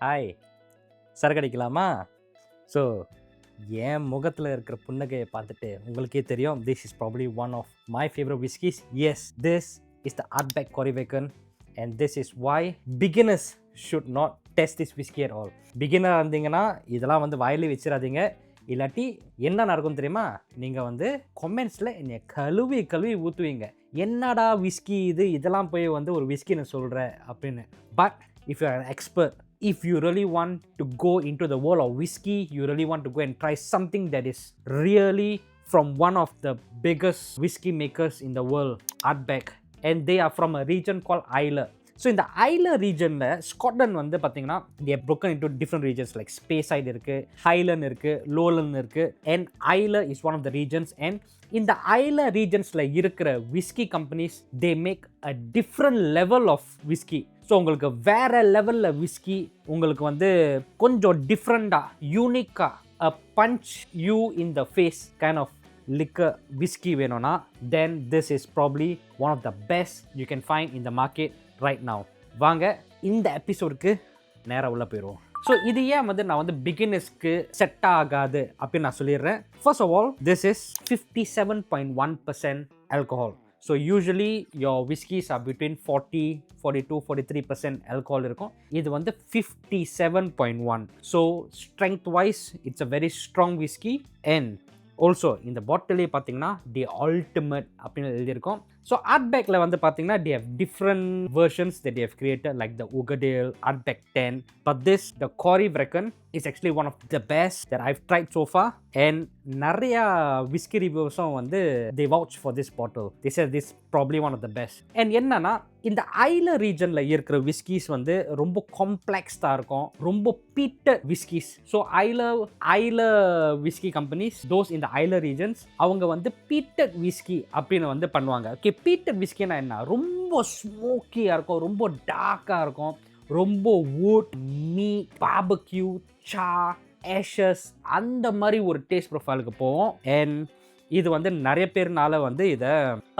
Hi, சரக்கு அடிக்கலாமா? So என் முகத்தில் இருக்கிற புன்னகையை பார்த்துட்டு உங்களுக்கே தெரியும், this is probably one of my favourite whiskies. Yes, this is the Ardbeg Corrywrecken and this is why beginners should not test this whiskey at all. Beginner இருந்தீங்கன்னா இதெல்லாம் வாயிலே வச்சிடாதீங்க. இல்லாட்டி என்ன நடக்கும் தெரியுமா? நீங்கள் கமெண்ட்ஸில் என்னை கழுவி ஊற்றுவீங்க. என்னடா விஸ்கி இதெல்லாம் போய் ஒரு விஸ்கி நான் சொல்கிறேன் அப்படின்னு. But if you R an expert, if you really want to go into the world of whiskey, you really want to go and try something that is really from one of the biggest whiskey makers in the world, Ardbeg, and they are from a region called Islay. So in the Islay region, Scotland பார்த்தீங்கன்னா they are broken into different regions like Speyside இருக்கு, Highland இருக்கு, Lowland இருக்கு, and Islay is one of the regions. And in the Islay regionsல இருக்கிற whiskey companies, they make a different level of whiskey. So உங்களுக்கு வேறு லெவலில் whisky உங்களுக்கு கொஞ்சம் டிஃப்ரெண்ட்டாக யூனிக்காக a punch you in the face kind of liquor whisky வேணும்னா then this is probably one of the best you can find in the market right now. வாங்க இந்த எபிசோடுக்கு நேராக உள்ளே போயிடுவோம். ஸோ இது ஏன் நான் பிகினர்ஸ்க்கு செட் ஆகாது அப்படின்னு நான் சொல்லிடுறேன். First of all, this is 57.1% alcohol. So usually your whiskeys are between 40, 42, 43% alcohol இருக்கும். இது 57.1. So strength wise it's a very strong whiskey. And also இந்த பாட்டிலே பார்த்தீங்கன்னா the ultimate அப்படின்னு எழுதியிருக்கோம். ஸோ Ardbegல பார்த்தீங்கன்னா they have different versions that they have created like the Ugadale, Ardbeg 10. But this, the Corrywrecken, is actually one of the best that I've tried so far. And நிறையா whiskey reviewஸும் they vouch for this bottle. They said this is probably one of the best. And என்னன்னா இந்த Islay regionல இருக்கிற whiskies ரொம்ப காம்ப்ளெக்ஸாக இருக்கும், ரொம்ப peated whiskies. So Islay whiskey companies, those in the Islay regions, அவங்க peated whiskey அப்படின்னு பண்ணுவாங்க. Okay, peated whiskeyனா என்ன? ரொம்ப ஸ்மோக்கியாக இருக்கும், ரொம்ப டார்க்காக இருக்கும், ரொம்ப wood, meat, barbecue, char, ashes அந்த மாதிரி ஒரு டேஸ்ட் ப்ரொஃபைலுக்கு போகும். அண்ட் இது நிறைய பேர்னால இதை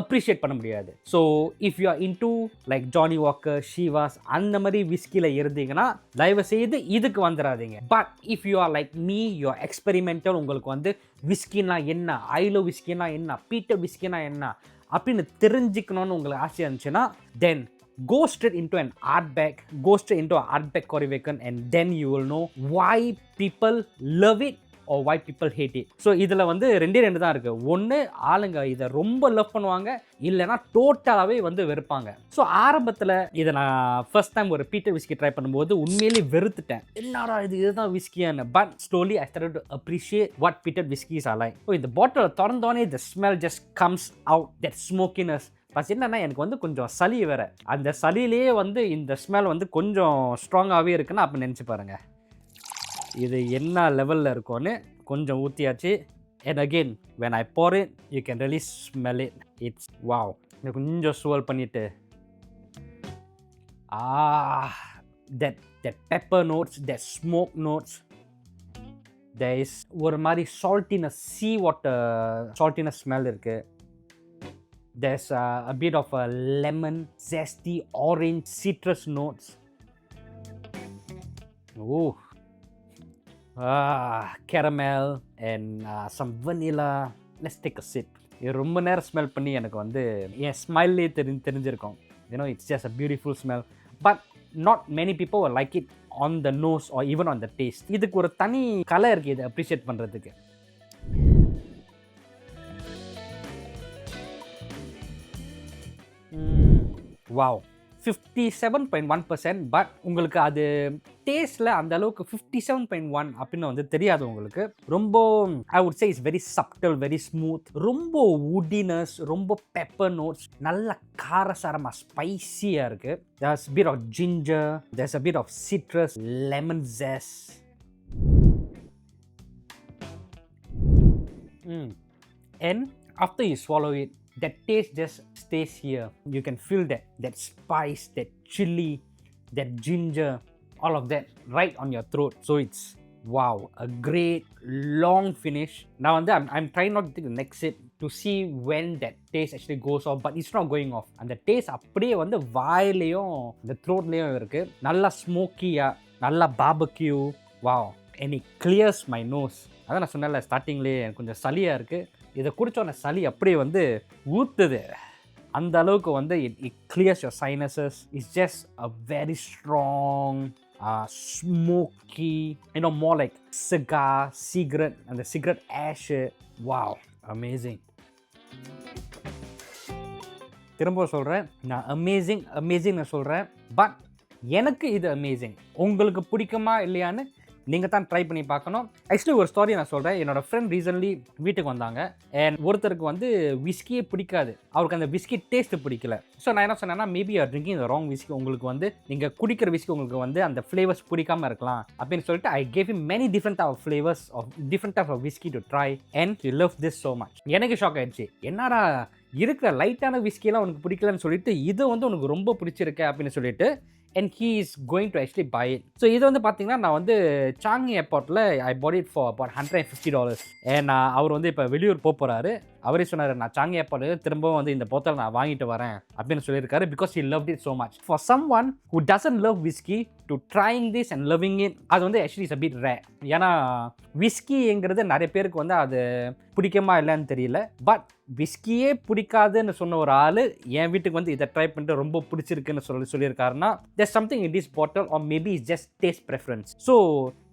அப்ரிஷியேட் பண்ண முடியாது. So if you are into like Johnnie Walker, Chivas அந்த மாதிரி விஸ்கியில் இருந்தீங்கன்னா தயவு செய்து இதுக்கு வந்துடாதீங்க. But if you are like me, you are experimental, உங்களுக்கு விஸ்கினா என்ன, ஐலோ விஸ்கினா என்ன, பீட்டர் விஸ்கினா என்ன அப்படின்னு தெரிஞ்சுக்கணும்னு உங்களுக்கு ஆசையாக இருந்துச்சுன்னா தென் go straight into an Ardbeg, go straight into an Ardbeg Corrywrecken, and then you will know why people love it or why people hate it. So இதில் ரெண்டு தான் இருக்குது. ஒன்று, ஆளுங்க இதை ரொம்ப லவ் பண்ணுவாங்க, இல்லைனா டோட்டலாகவே வெறுப்பாங்க. ஸோ ஆரம்பத்தில் இதை நான் ஃபர்ஸ்ட் டைம் ஒரு பீட்டர் விஸ்கி ட்ரை பண்ணும்போது உண்மையிலே வெறுத்துட்டேன். என்னடா இதுதான் விஸ்கியான்னு. But slowly I started to appreciate what peated whiskies are like. So இந்த பாட்டிலை திறந்தோடனே the smell just comes out, that smokiness. But என்னன்னா எனக்கு கொஞ்சம் சளி வேறு, அந்த சளியிலேயே இந்த ஸ்மெல் கொஞ்சம் ஸ்ட்ராங்காகவே இருக்குன்னு அப்போ நினச்சி பாருங்கள். இது என்ன லெவலில் இருக்கும்னு கொஞ்சம் ஊற்றியாச்சு. And again when I pour it, you can really smell it. It's wow. இது கொஞ்சம் swirl பண்ணிவிட்டு that pepper notes, that smoke notes, there is ஒரு மாதிரி saltiness, sea water saltiness smell இருக்குது. There's a bit of a lemon, zesty, orange, citrus notes. Oh, caramel and some vanilla. Let's take a sip. இது ரொம்ப நேரம் smell பண்ணி எனக்கு என் ஸ்மைல்லே தெரிஞ்சிருக்கும். You know, it's just a beautiful smell. But not many people will like it on the nose or even on the taste. இதுக்கு ஒரு தனி கலை இருக்குது இதை அப்ரிஷியேட் பண்ணுறதுக்கு. வாவ், 57.1%. பட் உங்களுக்கு அது டேஸ்ட்டில் அந்த அளவுக்கு 57.1 அப்படின்னு தெரியாது உங்களுக்கு. ரொம்ப I would say it's very subtle, very smooth, ரொம்ப woodiness, ரொம்ப பெப்பர் நோட்ஸ், நல்ல காரசாரமாக ஸ்பைசியாக இருக்குது. there's a bit of ginger, there's a bit of citrus, lemon zest. And after you swallow it, that taste just stays here. You can feel that spice, that chili, that ginger, all of that right on your throat. So it's wow, a great long finish. Now I'm trying not to take the next sip to see when that taste actually goes off, but it's not going off. And the taste அப்படியே வாயிலையும் the throatலையும் இருக்கு. நல்லா ஸ்மோக்கியாக நல்லா barbecue. Wow, and it clears my nose. அதான் நான் சொன்னேன்ல ஸ்டார்டிங்லேயே எனக்கு கொஞ்சம் சளியாக இருக்குது. இதை குடித்தோன்னே சளி அப்படியே வந்து ஊற்றுது. அந்த அளவுக்கு வந்து it clears your sinuses. It's just a very strong, smoky, more like cigar, cigarette, and the cigarette ash. Wow, amazing. திரும்ப சொல்கிறேன், நான் அமேசிங்னு சொல்கிறேன். பட் எனக்கு இது அமேசிங். உங்களுக்கு பிடிக்குமா இல்லையான்னு நீங்கள் தான் ட்ரை பண்ணி பார்க்கணும். ஆக்சுவலி ஒரு ஸ்டோரி நான் சொல்கிறேன். என்னோடய ஃப்ரெண்ட் ரீசன்ட்லி வீட்டுக்கு வந்தாங்க. அண்ட் ஒருத்தருக்கு வந்து விஸ்கியே பிடிக்காது. அவருக்கு அந்த விஸ்கி டேஸ்ட்டு பிடிக்கல. ஸோ நான் என்ன சொன்னேன்னா, maybe R drinking the wrong whisky. உங்களுக்கு வந்து நீங்கள் குடிக்கிற விஸ்கி உங்களுக்கு வந்து அந்த ஃப்ளேவர்ஸ் பிடிக்காமல் இருக்கலாம் அப்படின்னு சொல்லிட்டு I gave him many different of flavours of different of whisky to try and you love this so much. எனக்கு ஷாக் ஆகிடுச்சு. என்னடா இருக்கிற லைட்டான விஸ்கியெல்லாம் உனக்கு பிடிக்கலன்னு சொல்லிட்டு இது வந்து உனக்கு ரொம்ப பிடிச்சிருக்கு அப்படின்னு சொல்லிட்டு and he is going to actually buy it. So இது வந்து பார்த்தீங்கன்னா நான் வந்து சாங்கி ஏர்போர்ட்டில் ஐ bought it for about $150. and அவர் வந்து இப்போ வெளியூர் போகிறாரு. அவரே சொன்னார், நான் சாங்கி ஏர்போர்ட் திரும்பவும் வந்து இந்த போத்தல் நான் வாங்கிட்டு வரேன் அப்படின்னு சொல்லியிருக்காரு. Because he loved it so much. For someone who doesn't love whiskey to trying this and loving it, அது வந்து actually is a bit rare. ஏன்னா விஸ்கிங்கிறது நிறைய பேருக்கு வந்து அது பிடிக்குமா இல்லைன்னு தெரியல. பட் விஸ்கியே பிடிக்காதுன்னு சொன்ன ஒரு ஆள் என் வீட்டுக்கு வந்து இதை ட்ரை பண்ணிட்டு ரொம்ப பிடிச்சிருக்குன்னு சொல்லியிருக்காருன்னா there's something in this bottle or maybe it's just taste preference. So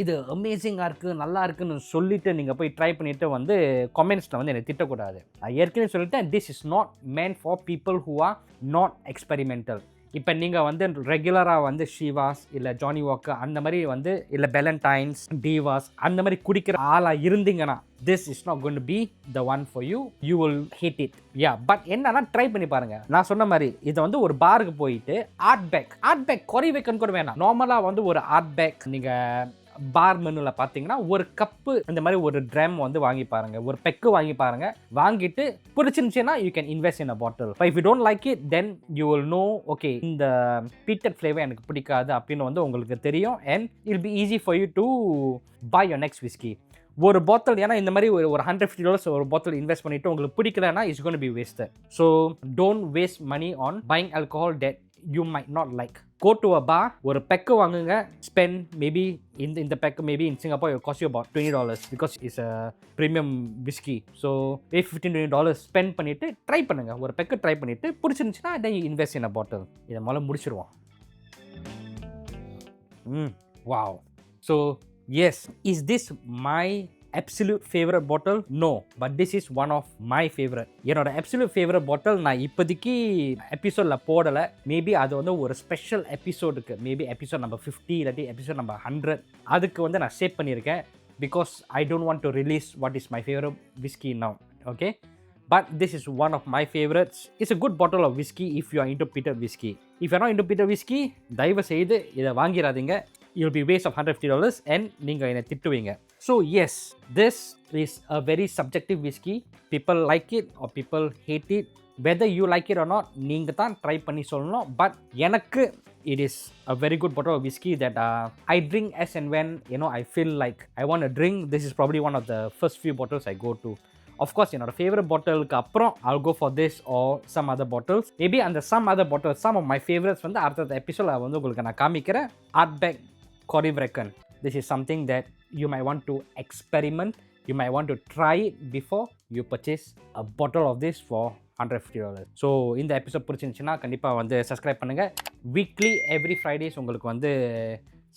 இது அமேசிங்காக இருக்குது, நல்லா இருக்குன்னு சொல்லிவிட்டு நீங்கள் போய் ட்ரை பண்ணிவிட்டு வந்து கமெண்ட்ஸில் வந்து என்னை திட்டக்கூடாது. நான் ஏற்கனவே சொல்லிட்டேன், this is not meant for people who are not experimental. இப்போ நீங்கள் வந்து ரெகுலராக வந்து ஷீவாஸ் இல்லை ஜானி வாக்கர் அந்த மாதிரி வந்து இல்லை பெலண்டைன்ஸ், டீவாஸ் அந்த மாதிரி குடிக்கிற ஆளாக இருந்தீங்கன்னா this is not going to be the one for you. You will hate it. Yeah, but என்னன்னா ட்ரை பண்ணி பாருங்க. நான் சொன்ன மாதிரி இதை வந்து ஒரு பாருக்கு போயிட்டு Ardbeg Corrywrecken கூட வேணாம். நார்மலாக வந்து ஒரு Ardbeg நீங்கள் பார் மெனுவில் பார்த்தீங்கன்னா ஒரு கப்பு இந்த மாதிரி ஒரு ட்ரம் வந்து வாங்கி பாருங்கள், ஒரு பெக்கு வாங்கி பாருங்கள். வாங்கிட்டு பிடிச்சிருந்துச்சுன்னா you can invest in a bottle. But if you don't like it then you will know okay இந்த பீட்டட் ஃப்ளேவர் எனக்கு பிடிக்காது அப்படின்னு வந்து உங்களுக்கு தெரியும். And it be easy for you to buy your next whisky. ஒரு பாட்டில் ஏன்னா இந்த மாதிரி ஒரு $150 ஒரு பாட்டில் இன்வெஸ்ட் பண்ணிவிட்டு உங்களுக்கு பிடிக்கலன்னா it's gonna be wasted. So don't waste money on buying alcohol that you might not like. Go to a bar, ஒரு பெக்கு வாங்குங்க. spend maybe in the pack maybe in Singapore it will cost you about $20 because it's a premium whiskey. So pay $15-20 spend பண்ணிட்டு try பண்ணுங்க. ஒரு பெக்கு try பண்ணிட்டு பிடிச்சிருந்துச்சுன்னா then you invest in a bottle. இதை முதல்ல முடிச்சிருவோம். Wow. So yes, is this my absolute favorite bottle? No, but this is one of my favorite. என்னோட absolute favorite bottle நான் இப்போதைக்கு எபிசோடில் போடலை. மேபி அது வந்து ஒரு ஸ்பெஷல் எபிசோடுக்கு மேபி எபிசோட் நம்பர் 50 இல்லாட்டி எபிசோட் நம்பர் 100 அதுக்கு வந்து நான் சேவ் பண்ணியிருக்கேன். Because I don't want to release what is my favourite whisky now. Okay, but this is one of my favourites. இட்ஸ் a good bottle of whiskey if you are into peated whiskey. If you are not into peated whiskey, தயவு செய்து இதை வாங்கிடாதீங்க. You'll be waste of $150 and நீங்கள் என்னை திட்டுவீங்க. So yes, this is a very subjective whiskey. People like it or people hate it. Whether you like it or not, நீங்கள் தான் try பண்ணி சொல்லணும். But எனக்கு it is a very good bottle of whiskey that I drink as and when I feel like I want to drink. This is probably one of the first few bottles I go to. Of course, என்னோட favourite பாட்டிலுக்கு அப்புறம் I'll go for this or some other bottles. Maybe அந்த some other bottles, some of my favorites வந்து அடுத்த எபிசோடில் வந்து உங்களுக்கு நான் காமிக்கிறேன். Ardbeg Corrywrecken. This is something that you might want to experiment. You might want to try it before you purchase a bottle of this for $150. So இந்த episode பிடிச்சிருந்துச்சுன்னா கண்டிப்பாக வந்து சப்ஸ்கிரைப் பண்ணுங்கள். வீக்லி எவ்ரி ஃப்ரைடேஸ் உங்களுக்கு வந்து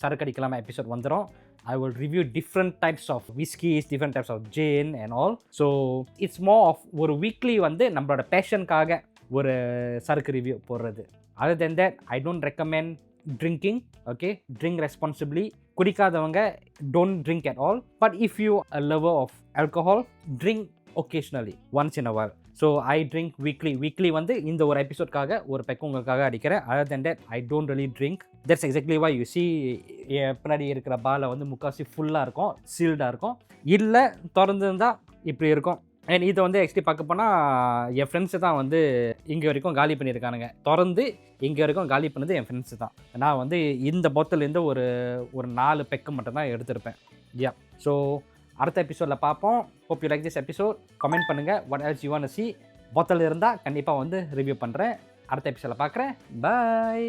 சரக்கு அடிக்கலாமா episode வந்துடும். I will review different types of whiskies, different types of gin and all. So it's more of ஒரு வீக்லி வந்து நம்மளோட பேஷனுக்காக ஒரு சரக்கு ரிவ்யூ போடுறது. Other than that, I don't recommend drinking. Okay, drink responsibly. குடிக்காதவங்க don't drink at all. But if you are a lover of alcohol, drink occasionally, once in a while. So I drink weekly வந்து இந்த ஒரு எபிசோட்காக ஒரு பெக்கு உங்களுக்காக அடிக்கிறேன். Other than that, I don't really drink. That's exactly why you see பின்னாடி இருக்கிற பாலை வந்து முக்காசி ஃபுல்லாக இருக்கும், சீல்டாக இருக்கும். இல்லை திறந்துருந்தால் இப்படி இருக்கும். அண்ட் இதை வந்து ஆக்சுவலி பார்க்க போனால் என் ஃப்ரெண்ட்ஸு தான் வந்து இங்கே வரைக்கும் காலி பண்ணியிருக்கானுங்க. திறந்து இங்கே வரைக்கும் காலி பண்ணது என் ஃப்ரெண்ட்ஸு தான். நான் வந்து இந்த பாட்டிலேருந்து ஒரு 4 பெக்கு மட்டும் தான் எடுத்திருப்பேன். யா, ஸோ அடுத்த எபிசோடில் பார்ப்போம். Hope you like this episode. Comment பண்ணுங்கள் what else you want to see. Bottle இருந்தால் கண்டிப்பாக வந்து ரிவ்யூ பண்ணுறேன். அடுத்த எபிசோடில் பார்க்குறேன். பாய்.